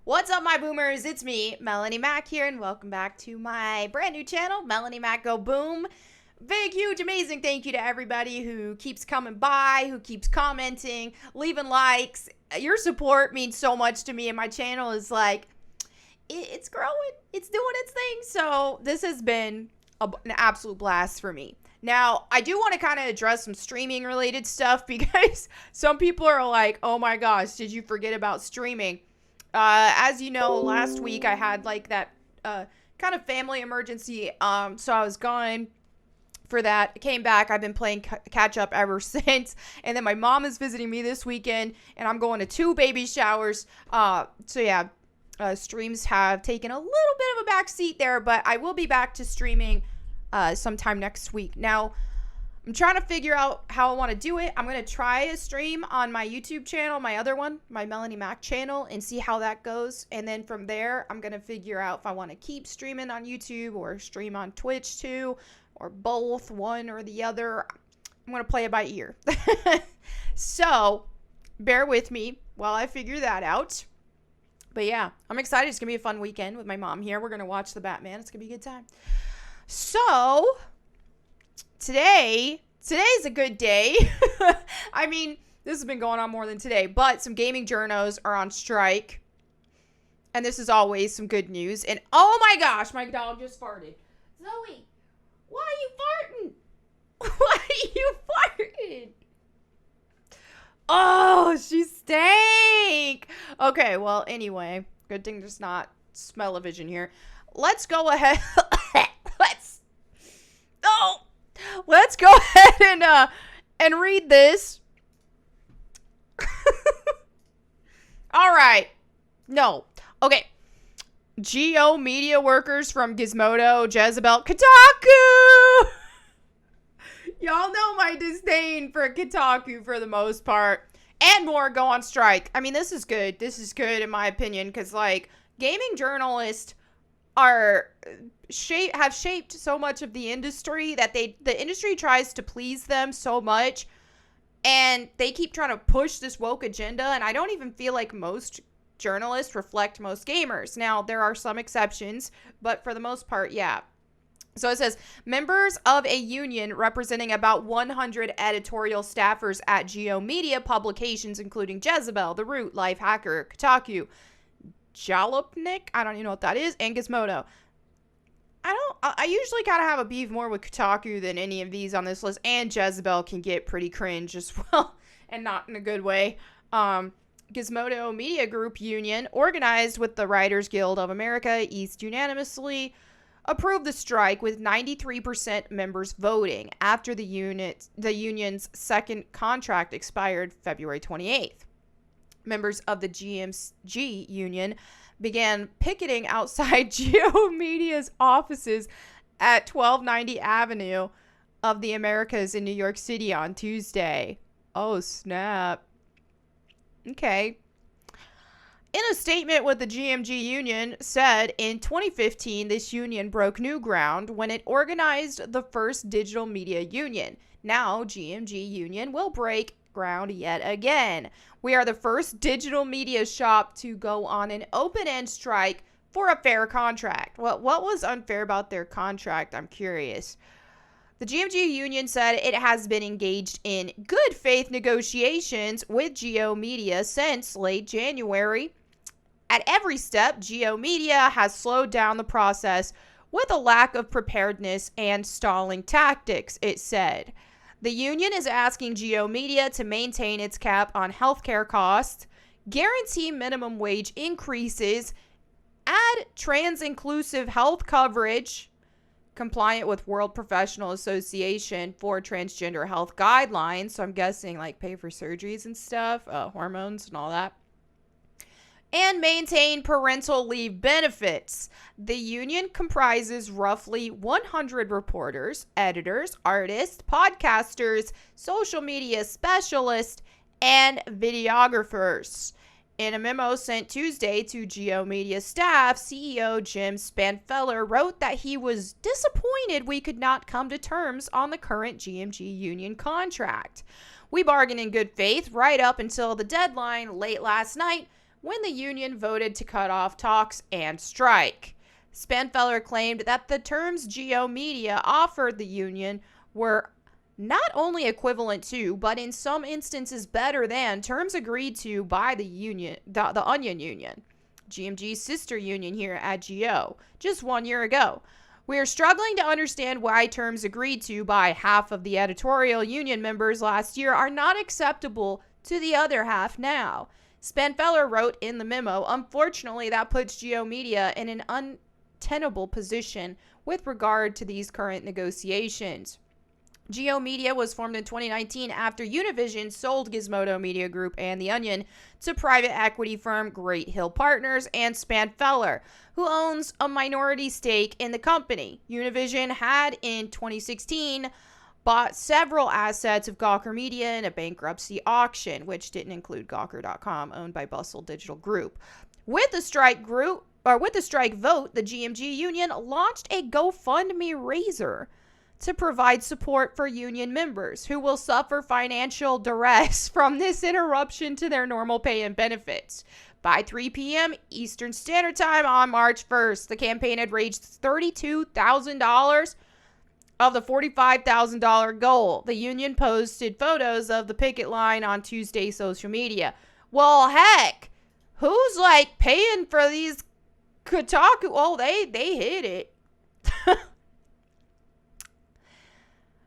What's up, my boomers? It's me, Melanie Mac here, and welcome back to my brand new channel, Melanie Mac Go Boom. Big, huge, amazing thank you to everybody who keeps coming by, who keeps commenting, leaving likes. Your support means so much to me, and my channel is like, it's growing, it's doing its thing. So this has been an absolute blast for me. Now, I do want to kind of address some streaming related stuff because some people are like, oh my gosh, did you forget about streaming? As you know, last week I had like that kind of family emergency. So I was gone for that. Came back. I've been playing catch up ever since. And then my mom is visiting me this weekend, and I'm going to 2 baby showers. So yeah, streams have taken a little bit of a back seat there, but I will be back to streaming sometime next week. Now, I'm trying to figure out how I want to do it. I'm going to try a stream on my YouTube channel, my other one, my Melanie Mac channel, and see how that goes. And then from there, I'm going to figure out if I want to keep streaming on YouTube or stream on Twitch too, or both, one or the other. I'm going to play it by ear. So, bear with me while I figure that out. But yeah, I'm excited. It's going to be a fun weekend with my mom here. We're going to watch the Batman. It's going to be a good time. So, today's a good day. I mean, this has been going on more than today, but some gaming journos are on strike. And this is always some good news. And oh my gosh, my dog just farted. Zoe, why are you farting? Why are you farting? Oh, she stank. Okay, well, anyway, good thing there's not smell-o-vision here. Let's go ahead. Let's go ahead and read this. All right. No. Okay. Geo media workers from Gizmodo, Jezebel, Kotaku. Y'all know my disdain for Kotaku for the most part. And more go on strike. I mean, this is good. This is good in my opinion because, like, gaming journalists have shaped so much of the industry that the industry tries to please them so much, and they keep trying to push this woke agenda, and I don't even feel like most journalists reflect most gamers. Now, there are some exceptions, but for the most part, yeah. So it says, members of a union representing about 100 editorial staffers at Geo Media publications, including Jezebel, The Root, Lifehacker, Kotaku, Jalopnik, I don't even know what that is, and Gizmodo. I usually kind of have a beef more with Kotaku than any of these on this list, and Jezebel can get pretty cringe as well, and not in a good way. Gizmodo Media Group Union, organized with the Writers Guild of America East, unanimously approved the strike with 93% members voting after the union's second contract expired February 28th. Members of the GMG union began picketing outside Geo Media's offices at 1290 Avenue of the Americas in New York City on Tuesday. Oh, snap. Okay. In a statement, what the GMG union said, in 2015, this union broke new ground when it organized the first digital media union. Now, GMG union will break ground yet again. We are the first digital media shop to go on an open-end strike for a fair contract. What was unfair about their contract? I'm curious. The GMG union said it has been engaged in good faith negotiations with Geo Media since late January. At every step, Geo Media has slowed down the process with a lack of preparedness and stalling tactics, it said. The union is asking Geo Media to maintain its cap on healthcare costs, guarantee minimum wage increases, add trans-inclusive health coverage, compliant with World Professional Association for Transgender Health guidelines, so I'm guessing like pay for surgeries and stuff, hormones and all that, and maintain parental leave benefits. The union comprises roughly 100 reporters, editors, artists, podcasters, social media specialists, and videographers. In a memo sent Tuesday to Geo Media staff, CEO Jim Spanfeller wrote that he was disappointed we could not come to terms on the current GMG union contract. We bargained in good faith right up until the deadline late last night, when the union voted to cut off talks and strike. Spanfeller claimed that the terms Geo Media offered the union were not only equivalent to, but in some instances better than, terms agreed to by the union, the Onion Union, GMG's sister union here at Geo, just 1 year ago. We are struggling to understand why terms agreed to by half of the editorial union members last year are not acceptable to the other half now. Spanfeller wrote in the memo, unfortunately, that puts Geo Media in an untenable position with regard to these current negotiations. Geo Media was formed in 2019 after Univision sold Gizmodo Media Group and The Onion to private equity firm Great Hill Partners and Spanfeller, who owns a minority stake in the company. Univision had, in 2016, bought several assets of Gawker Media in a bankruptcy auction, which didn't include Gawker.com, owned by Bustle Digital Group. With the strike vote, the GMG union launched a GoFundMe raiser to provide support for union members who will suffer financial duress from this interruption to their normal pay and benefits. By 3 p.m. Eastern Standard Time on March 1st, the campaign had raised $32,000 of the $45,000 goal. The union posted photos of the picket line on Tuesday's social media. Well, heck, who's like paying for these Kotaku? Oh, they hit it.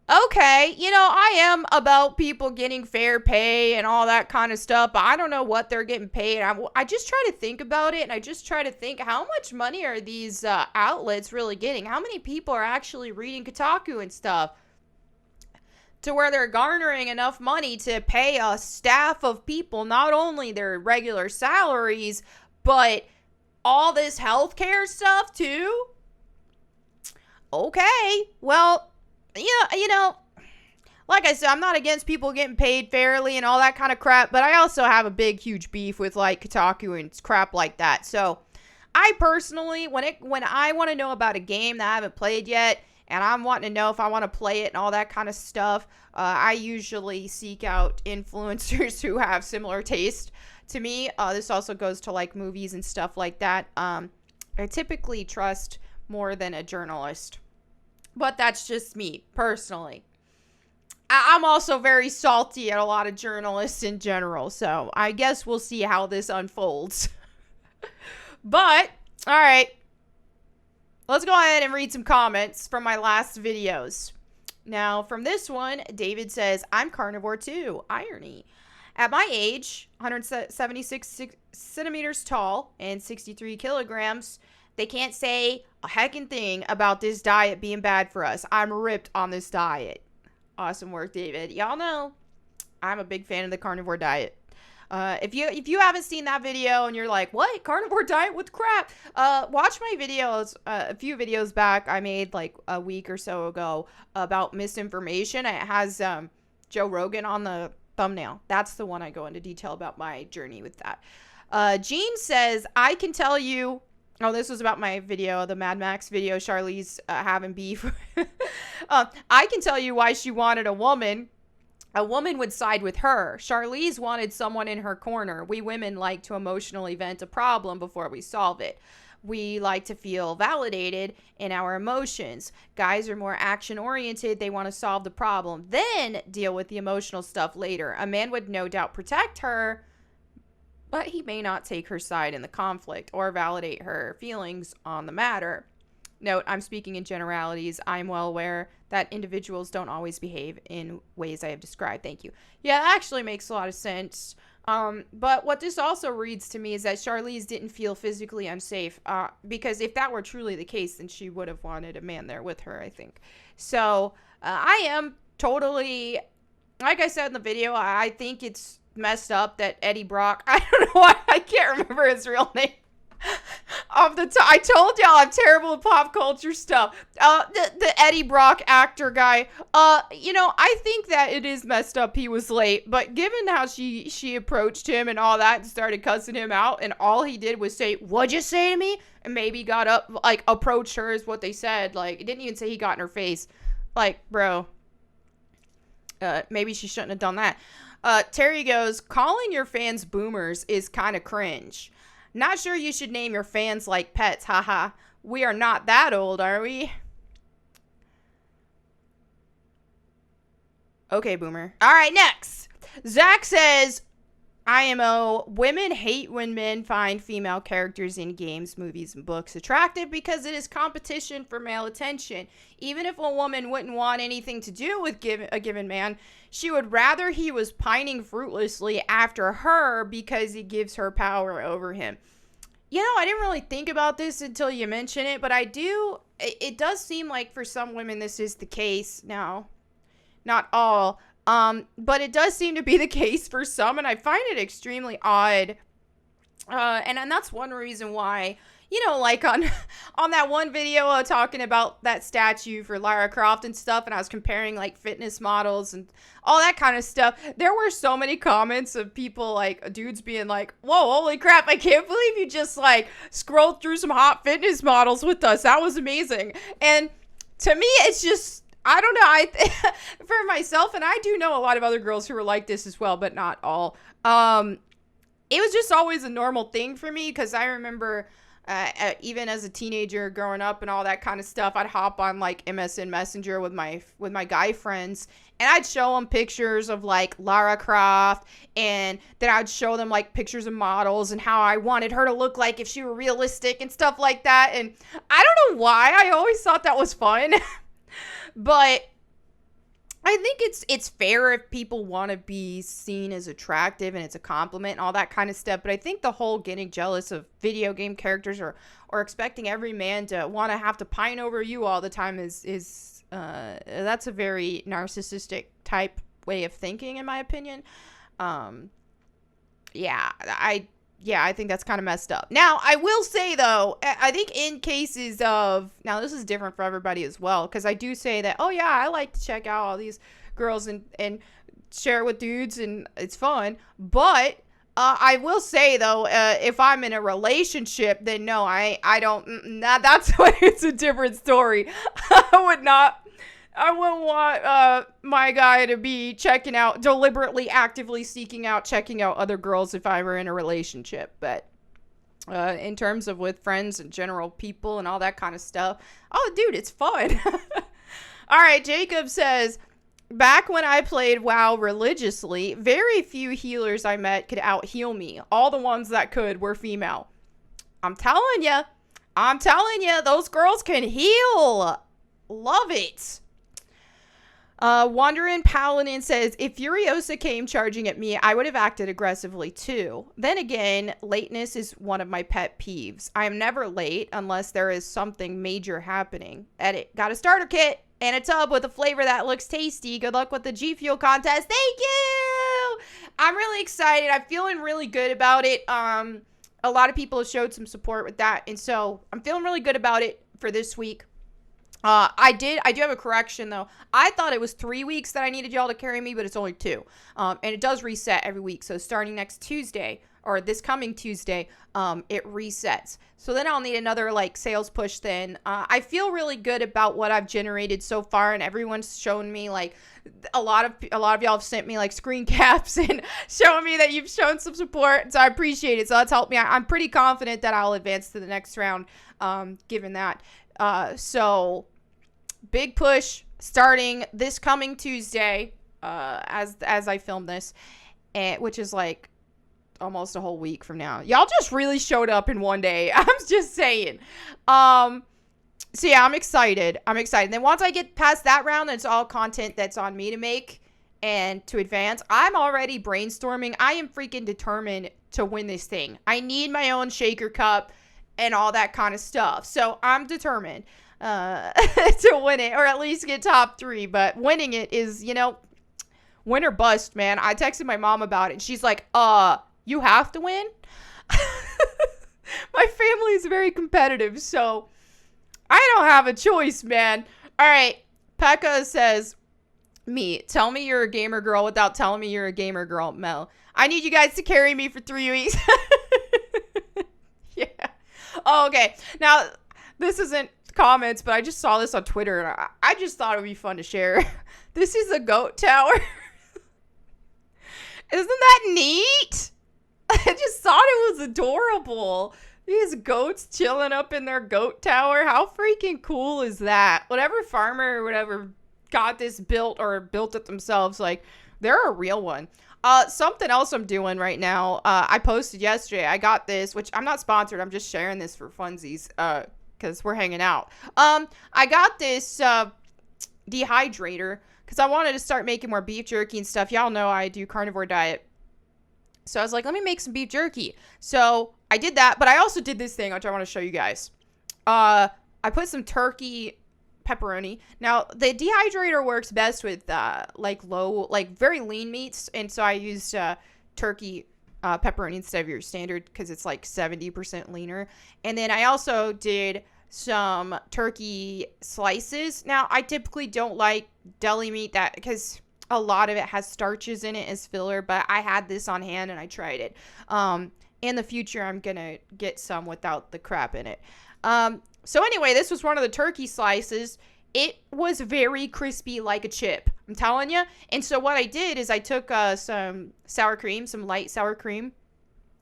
Okay, I am about people getting fair pay and all that kind of stuff, but I don't know what they're getting paid. I just try to think about it, and I just try to think, how much money are these outlets really getting? How many people are actually reading Kotaku and stuff to where they're garnering enough money to pay a staff of people not only their regular salaries, but all this healthcare stuff too? Okay, well, yeah, like I said, I'm not against people getting paid fairly and all that kind of crap, but I also have a big, huge beef with like Kotaku and crap like that. So I personally, when I want to know about a game that I haven't played yet, and I'm wanting to know if I want to play it and all that kind of stuff, I usually seek out influencers who have similar taste to me. This also goes to like movies and stuff like that. I typically trust more than a journalist. But that's just me, personally. I'm also very salty at a lot of journalists in general, so I guess we'll see how this unfolds. But, alright. Let's go ahead and read some comments from my last videos. Now, from this one, David says, I'm carnivore too. Irony. At my age, 176 centimeters tall and 63 kilograms, they can't say a heckin' thing about this diet being bad for us. I'm ripped on this diet. Awesome work, David. Y'all know I'm a big fan of the carnivore diet. If you haven't seen that video and you're like, what? Carnivore diet? What the crap? Watch my videos. A few videos back I made like a week or so ago about misinformation. It has Joe Rogan on the thumbnail. That's the one I go into detail about my journey with that. Jean says, I can tell you... Oh, this was about my video, the Mad Max video, Charlize having beef. I can tell you why she wanted a woman. A woman would side with her. Charlize wanted someone in her corner. We women like to emotionally vent a problem before we solve it. We like to feel validated in our emotions. Guys are more action-oriented. They want to solve the problem, then deal with the emotional stuff later. A man would no doubt protect her, but he may not take her side in the conflict or validate her feelings on the matter. Note, I'm speaking in generalities. I'm well aware that individuals don't always behave in ways I have described. Thank you. Yeah, that actually makes a lot of sense. But what this also reads to me is that Charlize didn't feel physically unsafe, because if that were truly the case, then she would have wanted a man there with her, I think. So I am totally, like I said in the video, I think it's messed up that Eddie Brock, I don't know why I can't remember his real name off the top. I told y'all I'm terrible at pop culture stuff. The Eddie Brock actor guy, I think that it is messed up he was late, but given how she approached him and all that and started cussing him out, and all he did was say, what'd you say to me? And maybe got up, like, approached her is what they said. Like, it didn't even say he got in her face. Like, bro, maybe she shouldn't have done that. Terry goes, calling your fans boomers is kind of cringe. Not sure you should name your fans like pets, haha. We are not that old, are we? Okay, boomer. All right, next. Zach says, IMO, women hate when men find female characters in games, movies, and books attractive because it is competition for male attention. Even if a woman wouldn't want anything to do with a given man, she would rather he was pining fruitlessly after her because it gives her power over him. You know, I didn't really think about this until you mention it, but it does seem like for some women this is the case. Now, not all. But it does seem to be the case for some, and I find it extremely odd. And that's one reason why, you know, like on that one video talking about that statue for Lara Croft and stuff, and I was comparing like fitness models and all that kind of stuff. There were so many comments of people, like dudes being like, whoa, holy crap, I can't believe you just like scrolled through some hot fitness models with us. That was amazing. And to me, it's just, I don't know. For myself, and I do know a lot of other girls who are like this as well, but not all. It was just always a normal thing for me because I remember even as a teenager growing up and all that kind of stuff, I'd hop on like MSN Messenger with my guy friends, and I'd show them pictures of like Lara Croft, and then I'd show them like pictures of models and how I wanted her to look like if she were realistic and stuff like that. And I don't know why, I always thought that was fun. But I think it's fair if people want to be seen as attractive and it's a compliment and all that kind of stuff. But I think the whole getting jealous of video game characters or expecting every man to want to have to pine over you all the time is that's a very narcissistic type way of thinking, in my opinion. I think that's kind of messed up. Now, I will say, though, I think in cases of... Now, this is different for everybody as well, because I do say that, oh, yeah, I like to check out all these girls and share it with dudes, and it's fun. But I will say, though, if I'm in a relationship, then no, I don't... That's why it's a different story. I wouldn't want my guy to be deliberately, actively checking out other girls if I were in a relationship. But in terms of with friends and general people and all that kind of stuff, oh, dude, it's fun. All right, Jacob says, back when I played WoW religiously, very few healers I met could out-heal me. All the ones that could were female. I'm telling you, those girls can heal. Love it. Wandering Paladin says, if Furiosa came charging at me, I would have acted aggressively too. Then again, lateness is one of my pet peeves. I am never late unless there is something major happening. Edit. Got a starter kit and a tub with a flavor that looks tasty. Good luck with the G Fuel contest. Thank you! I'm really excited. I'm feeling really good about it. A lot of people have showed some support with that, and so I'm feeling really good about it for this week. I do have a correction though. I thought it was 3 weeks that I needed y'all to carry me, but it's only 2. And it does reset every week. So starting next Tuesday or this coming Tuesday, it resets. So then I'll need another like sales push then. I feel really good about what I've generated so far, and everyone's shown me like a lot of y'all have sent me like screen caps and showing me that you've shown some support. So I appreciate it. So that's helped me. I'm pretty confident that I'll advance to the next round, given that. So big push starting this coming Tuesday, as I film this, which is like almost a whole week from now. Y'all just really showed up in one day. I'm just saying. So yeah, I'm excited. Then once I get past that round, it's all content that's on me to make and to advance. I'm already brainstorming. I am freaking determined to win this thing. I need my own shaker cup and all that kind of stuff. So I'm determined to win it, or at least get top 3. But winning it is, win or bust, man. I texted my mom about it, and she's like, you have to win? My family is very competitive, so I don't have a choice, man. All right, Pekka says, tell me you're a gamer girl without telling me you're a gamer girl, Mel. I need you guys to carry me for 3 weeks. Yeah. Oh, okay. Now, this isn't comments, but I just saw this on Twitter, and I just thought it would be fun to share. This is a goat tower. Isn't that neat? I just thought it was adorable. These goats chilling up in their goat tower. How freaking cool is that? Whatever farmer or whatever got this built or built it themselves, like, they're a real one. Something else I'm doing right now. I posted yesterday. I got this, which I'm not sponsored. I'm just sharing this for funsies, because we're hanging out. I got this dehydrator because I wanted to start making more beef jerky and stuff. Y'all know I do carnivore diet. So I was like, let me make some beef jerky. So I did that, but I also did this thing, which I want to show you guys. I put some turkey pepperoni. Now, the dehydrator works best with, very lean meats. And so I used turkey pepperoni instead of your standard because it's like 70% leaner. And then I also did some turkey slices. Now, I typically don't like deli meat because a lot of it has starches in it as filler, but I had this on hand and I tried it. In the future, I'm going to get some without the crap in it. So anyway, this was one of the turkey slices. It was very crispy like a chip. I'm telling you. And so what I did is I took some sour cream, some light sour cream,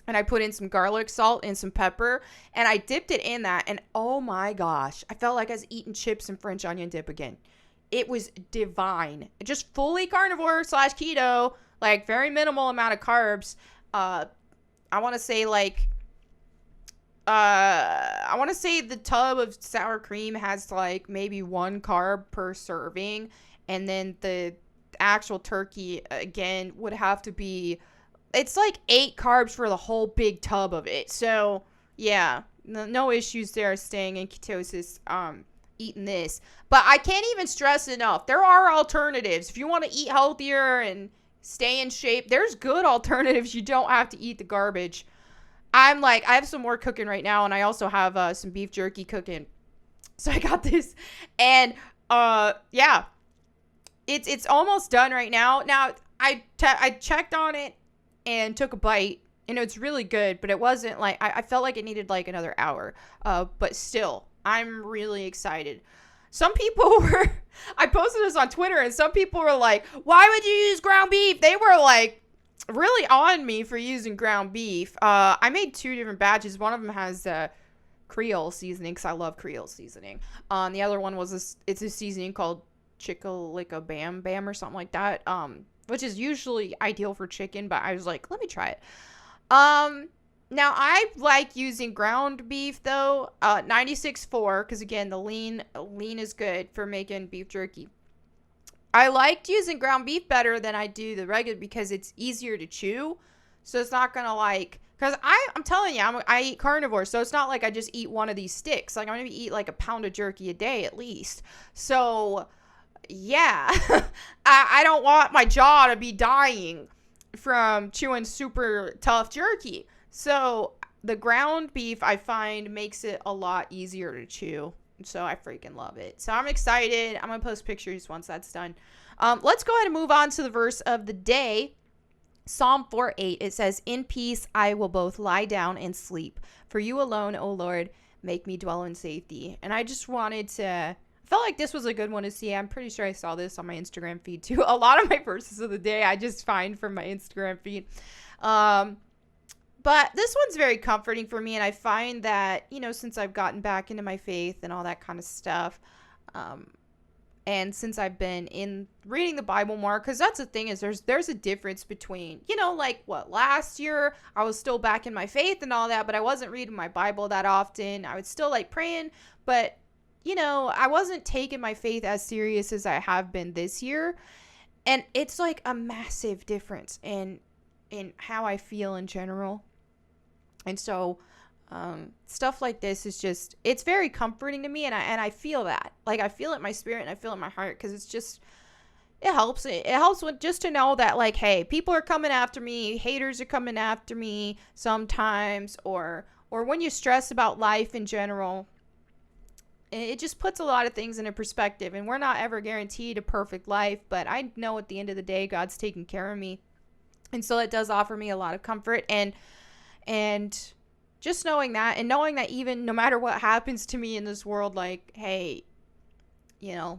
and I put in some garlic salt and some pepper, and I dipped it in that, and oh my gosh, I felt like I was eating chips and French onion dip again. It was divine. Just fully carnivore / keto, like very minimal amount of carbs. I want to say the tub of sour cream has like maybe 1 carb per serving. And then the actual turkey, again, would have to be, it's like 8 carbs for the whole big tub of it. So yeah, no issues there staying in ketosis, eating this. But I can't even stress enough, there are alternatives. If you want to eat healthier and stay in shape, there's good alternatives. You don't have to eat the garbage. I have some more cooking right now, and I also have some beef jerky cooking. So I got this, and yeah, it's almost done right now. Now I checked on it and took a bite, and it's really good, but it wasn't like I felt like it needed like another hour. But still, I'm really excited. Some people were, I posted this on Twitter, and some people were like, "Why would you use ground beef?" They were like really on me for using ground beef. I made 2 different batches. One of them has Creole seasoning because I love Creole seasoning. The other one was it's a seasoning called Chicka Bam Bam or something like that, which is usually ideal for chicken, but I was like, let me try it. Now I like using ground beef though, 96.4, because again, the lean is good for making beef jerky. I liked using ground beef better than I do the regular because it's easier to chew. So it's not going to because I'm telling you, I eat carnivore. So it's not like I just eat one of these sticks. Like I'm going to eat like a pound of jerky a day at least. So yeah, I don't want my jaw to be dying from chewing super tough jerky. So the ground beef I find makes it a lot easier to chew. So I freaking love it. So I'm excited. I'm going to post pictures once that's done. Let's go ahead and move on to the verse of the day. Psalm 4:8. It says, "In peace I will both lie down and sleep. For you alone, O Lord, make me dwell in safety." And I just wanted to, I felt like this was a good one to see. I'm pretty sure I saw this on my Instagram feed too. A lot of my verses of the day I just find from my Instagram feed. But this one's very comforting for me, and I find that, since I've gotten back into my faith and all that kind of stuff, and since I've been reading the Bible more, because that's the thing is there's a difference between, last year I was still back in my faith and all that, but I wasn't reading my Bible that often. I was still praying, but, I wasn't taking my faith as serious as I have been this year. And it's like a massive difference in how I feel in general. And so stuff like this is just, it's very comforting to me, and I feel that. I feel it in my spirit and I feel it in my heart, because it's just, it helps. It helps with just to know that, hey, people are coming after me, haters are coming after me sometimes, or when you stress about life in general, it just puts a lot of things into perspective. And we're not ever guaranteed a perfect life, but I know at the end of the day, God's taking care of me. And so it does offer me a lot of comfort, and just knowing that, and knowing that even no matter what happens to me in this world, hey,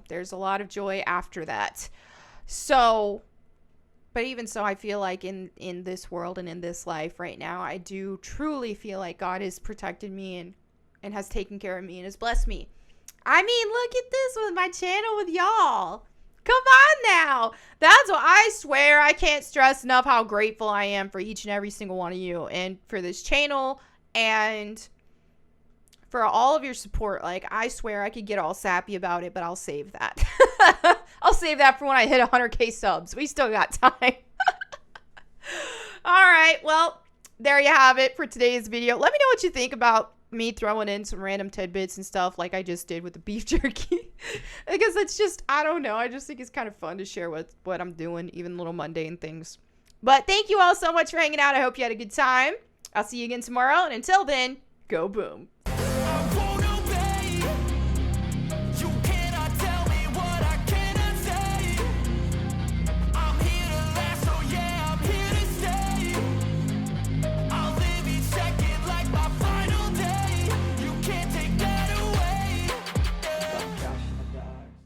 there's a lot of joy after that. So But even so, I feel like in this world and in this life right now, I do truly feel like God has protected me and has taken care of me and has blessed me. I mean, look at this with my channel with y'all. Come on now. That's what I swear. I can't stress enough how grateful I am for each and every single one of you and for this channel and for all of your support. Like, I swear I could get all sappy about it, but I'll save that. I'll save that for when I hit 100K subs. We still got time. All right. Well, there you have it for today's video. Let me know what you think about me throwing in some random tidbits and stuff like I just did with the beef jerky. Because it's just, I don't know. I just think it's kind of fun to share what I'm doing, even little mundane things. But thank you all so much for hanging out. I hope you had a good time. I'll see you again tomorrow. And until then, go boom.